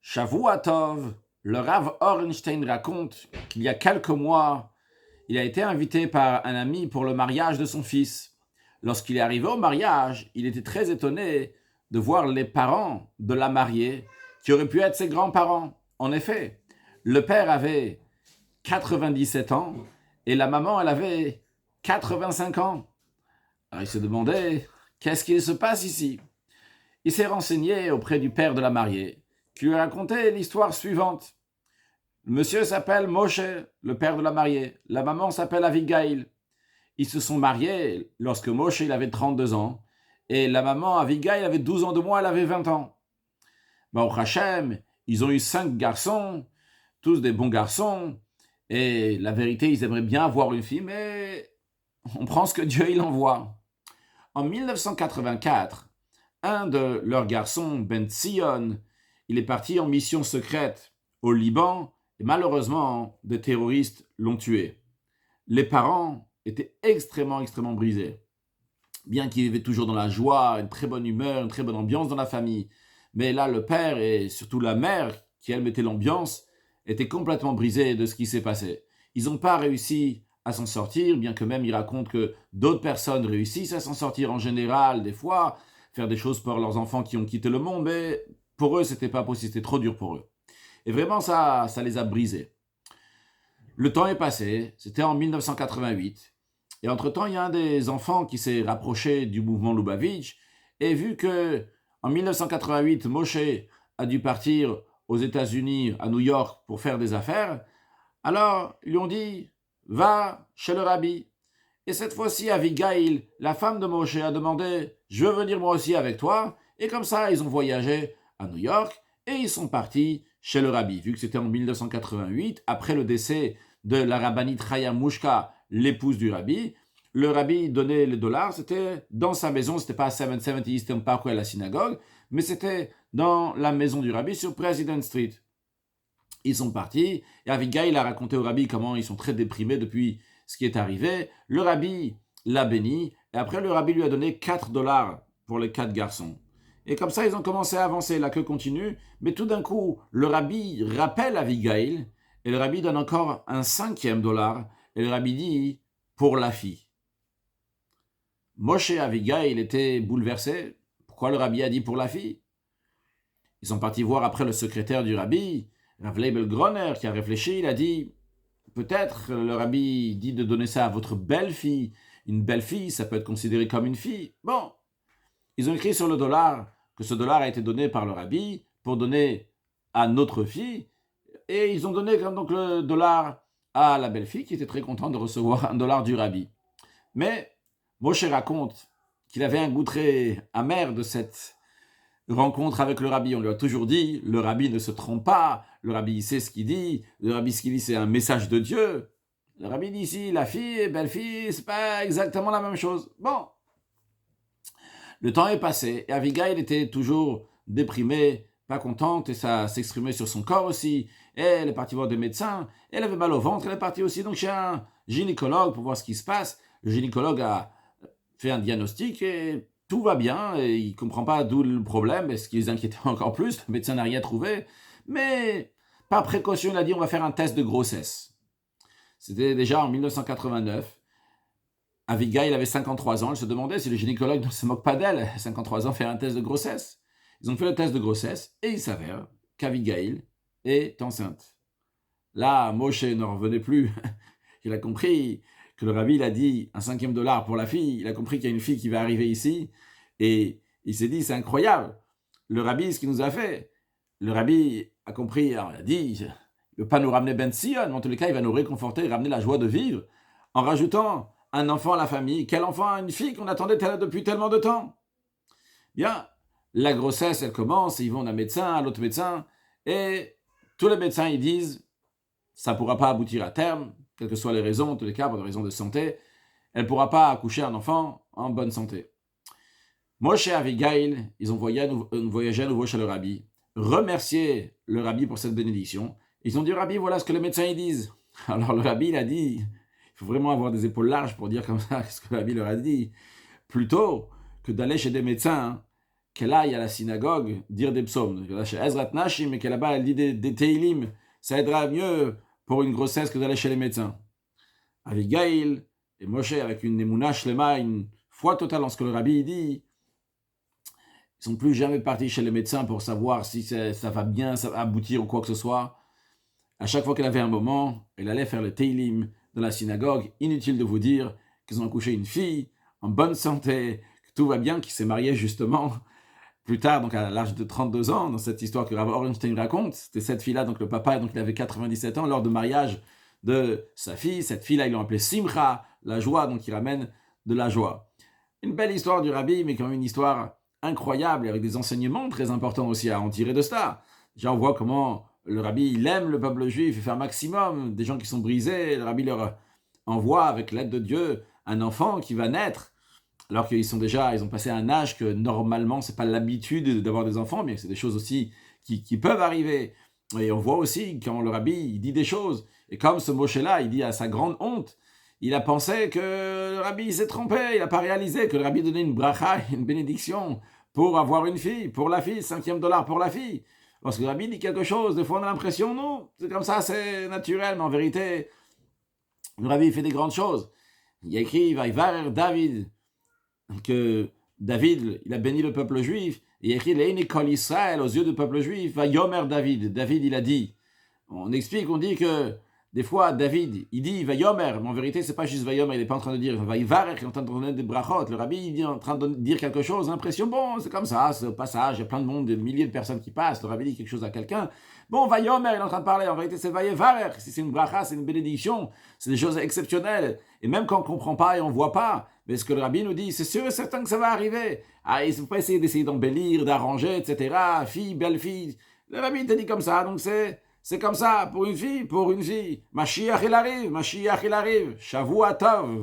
Shavua Tov, le Rav Ornstein raconte qu'il y a quelques mois, il a été invité par un ami pour le mariage de son fils. Lorsqu'il est arrivé au mariage, il était très étonné de voir les parents de la mariée qui auraient pu être ses grands-parents. En effet, le père avait 97 ans et la maman, elle avait 85 ans. Alors il se demandait, qu'est-ce qu'il se passe ici? Il s'est renseigné auprès du père de la mariée, qui lui a raconté l'histoire suivante. Le monsieur s'appelle Moshe, le père de la mariée. La maman s'appelle Avigail. Ils se sont mariés lorsque Moshe il avait 32 ans et la maman Avigail avait 12 ans de moins, elle avait 20 ans. Baruch Hashem, ils ont eu 5 garçons, tous des bons garçons, et la vérité, ils aimeraient bien avoir une fille, mais on prend ce que Dieu il envoie. En 1984, un de leurs garçons, Ben Zion, il est parti en mission secrète au Liban et malheureusement, des terroristes l'ont tué. Les parents étaient extrêmement brisés. Bien qu'ils vivaient toujours dans la joie, une très bonne humeur, une très bonne ambiance dans la famille. Mais là, le père et surtout la mère, qui elle mettait l'ambiance, étaient complètement brisés de ce qui s'est passé. Ils n'ont pas réussi à s'en sortir, bien que même ils racontent que d'autres personnes réussissent à s'en sortir en général, des fois, faire des choses pour leurs enfants qui ont quitté le monde, mais pour eux, c'était pas possible, c'était trop dur pour eux. Et vraiment, ça les a brisés. Le temps est passé, c'était en 1988, et entre-temps, il y a un des enfants qui s'est rapproché du mouvement Lubavitch, et vu que en 1988, Moshe a dû partir aux États-Unis, à New York, pour faire des affaires, alors ils lui ont dit, va chez le rabbi. Et cette fois-ci, Avigail, la femme de Moshe, a demandé, je veux venir moi aussi avec toi, et comme ça, ils ont voyagé à New York, et ils sont partis chez le rabbi. Vu que c'était en 1988, après le décès de la rabbinite Chaya Mushka, l'épouse du rabbi, le rabbi donnait les dollars, c'était dans sa maison, c'était pas à 770 Eastern Parkway à la synagogue, mais c'était dans la maison du rabbi sur President Street. Ils sont partis, et Avigail a raconté au rabbi comment ils sont très déprimés depuis ce qui est arrivé. Le rabbi l'a béni, et après le rabbi lui a donné 4 dollars pour les 4 garçons. Et comme ça, ils ont commencé à avancer, la queue continue, mais tout d'un coup, le rabbi rappelle Avigail, et le rabbi donne encore un 5e dollar, et le rabbi dit, pour la fille. Moshe et Avigail étaient bouleversés. Pourquoi le rabbi a dit pour la fille? Ils sont partis voir après le secrétaire du rabbi, Rav Leibel Groner, qui a réfléchi, il a dit, peut-être le rabbi dit de donner ça à votre belle-fille. Une belle-fille, ça peut être considéré comme une fille. Bon, ils ont écrit sur le dollar que ce dollar a été donné par le rabbi pour donner à notre fille, et ils ont donné donc le dollar à la belle-fille qui était très contente de recevoir un dollar du rabbi. Mais Moshe raconte qu'il avait un goût très amer de cette rencontre avec le rabbi. On lui a toujours dit, le rabbi ne se trompe pas, le rabbi sait ce qu'il dit, le rabbi ce qu'il dit c'est un message de Dieu. Le rabbi dit ici, la fille, belle-fille, c'est pas exactement la même chose. Bon, le temps est passé et Avigail était toujours déprimée, pas contente, et ça s'exprimait sur son corps aussi. Et elle est partie voir des médecins, elle avait mal au ventre, elle est partie aussi donc chez un gynécologue pour voir ce qui se passe. Le gynécologue a fait un diagnostic et tout va bien, et il ne comprend pas d'où le problème, et ce qui les inquiétait encore plus, le médecin n'a rien trouvé, mais par précaution, il a dit on va faire un test de grossesse. C'était déjà en 1989. Avigail avait 53 ans, elle se demandait si le gynécologue ne se moque pas d'elle, 53 ans, faire un test de grossesse. Ils ont fait le test de grossesse, et il s'avère qu'Avigail est enceinte. Là, Moshe n'en revenait plus, il a compris que le rabbi il a dit un 5e dollar pour la fille, il a compris qu'il y a une fille qui va arriver ici, et il s'est dit, c'est incroyable, le rabbi, ce qu'il nous a fait, le rabbi a compris, alors il a dit, il ne veut pas nous ramener Ben Sion, mais en tous les cas, il va nous réconforter, ramener la joie de vivre, en rajoutant un enfant à la famille. Quel enfant? Une fille qu'on attendait depuis tellement de temps. Bien, la grossesse, elle commence, ils vont d'un médecin à l'autre médecin, et tous les médecins, ils disent, ça ne pourra pas aboutir à terme, quelles que soient les raisons, en tous les cas, pour des raisons de santé, elle ne pourra pas accoucher un enfant en bonne santé. Moshe et Avigail, ils ont voyagé à nouveau chez le rabbi, remercier le rabbi pour cette bénédiction. Ils ont dit, rabbi, voilà ce que les médecins ils disent. Alors le rabbi, il a dit, il faut vraiment avoir des épaules larges pour dire comme ça ce que le rabbi leur a dit. Plutôt que d'aller chez des médecins qu'elle aille à la synagogue dire des psaumes. Chez Ezrat Nashim, et qu'elle là-bas, elle dit des Teilim. Ça aidera mieux pour une grossesse que d'aller chez les médecins. Abigail et Moshe, avec une Emouna Shlema, une foi totale en ce que le rabbi dit, ils sont plus jamais partis chez les médecins pour savoir si ça va bien, ça va aboutir ou quoi que ce soit. À chaque fois qu'elle avait un moment, elle allait faire le Teilim dans la synagogue. Inutile de vous dire qu'ils ont accouché une fille en bonne santé, que tout va bien, qui s'est mariée justement plus tard, donc à l'âge de 32 ans, dans cette histoire que Rav Orenstein raconte. C'était cette fille-là, donc le papa, donc il avait 97 ans lors du mariage de sa fille. Cette fille-là, ils l'ont appelée Simcha, la joie, donc il ramène de la joie. Une belle histoire du rabbi, mais quand même une histoire incroyable, avec des enseignements très importants aussi à en tirer de cela. Déjà, on voit comment le rabbi, il aime le peuple juif, il fait un maximum, des gens qui sont brisés, le rabbi leur envoie, avec l'aide de Dieu, un enfant qui va naître, alors qu'ils ont passé un âge que normalement, c'est pas l'habitude d'avoir des enfants, mais c'est des choses aussi qui peuvent arriver. Et on voit aussi quand le rabbi, il dit des choses, et comme ce Moshe-là, il dit à sa grande honte, il a pensé que le rabbi s'est trompé, il n'a pas réalisé que le rabbi donnait une bracha, une bénédiction pour avoir une fille, pour la fille, $5 pour la fille. Lorsque le rabbi dit quelque chose, des fois on a l'impression, non, c'est comme ça, c'est naturel, mais en vérité, le rabbi fait des grandes choses. Il a écrit, Vaïvar David, que David, il a béni le peuple juif, et il a écrit, Leine Kol Israël, aux yeux du peuple juif, Vayomer David, David il a dit. On explique, on dit que des fois, David, il dit Vayomer, mais en vérité, c'est pas juste Vayomer, il n'est pas en train de dire Vaïvarech, il est en train de donner des brachot. Le rabbi, il est en train de dire quelque chose, impression, bon, c'est comme ça, c'est au passage, il y a plein de monde, des milliers de personnes qui passent, le rabbi dit quelque chose à quelqu'un. Bon, Vayomer, il est en train de parler, en vérité, c'est Vaïvarech, si c'est une bracha, c'est une bénédiction, c'est des choses exceptionnelles. Et même quand on ne comprend pas et on ne voit pas, mais ce que le rabbi nous dit, c'est sûr et certain que ça va arriver. Ah, il ne faut pas essayer d'essayer d'embellir, d'arranger, etc. Fille, belle fille. Le rabbi t'a dit comme ça, donc c'est comme ça, pour une fille, Mashiach il arrive, Shavua Tov.